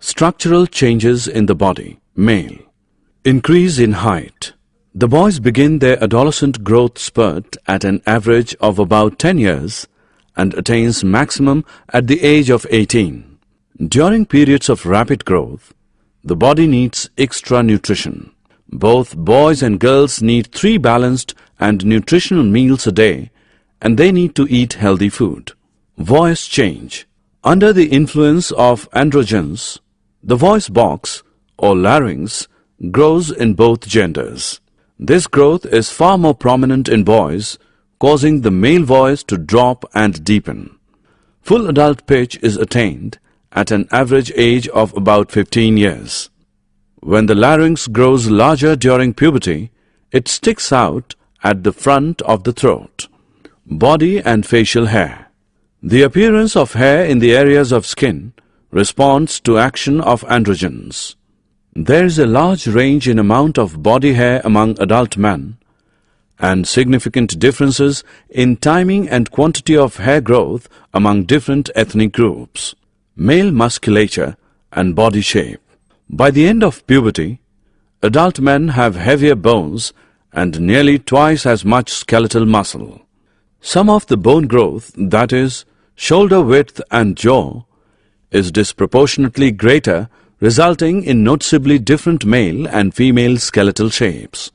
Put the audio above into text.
Structural changes in the body. Male. Increase in height. The boys begin their adolescent growth spurt at an average of about 10 years and attains maximum at the age of 18. During periods of rapid growth, the body needs extra nutrition. Both boys and girls need 3 balanced and nutritional meals a day, and they need to eat healthy food. Voice change. Under the influence of androgens, the voice box or larynx grows in both genders. This growth is far more prominent in boys, causing the male voice to drop and deepen. Full adult pitch is attained at an average age of about 15 years. When the larynx grows larger during puberty, it sticks out at the front of the throat. Body and facial hair. The appearance of hair in the areas of skin responds to action of androgens. There is a large range in amount of body hair among adult men, and significant differences in timing and quantity of hair growth among different ethnic groups. Male musculature and body shape. By the end of puberty, adult men have heavier bones and nearly twice as much skeletal muscle. Some of the bone growth, that is, shoulder width and jaw, is disproportionately greater, resulting in noticeably different male and female skeletal shapes.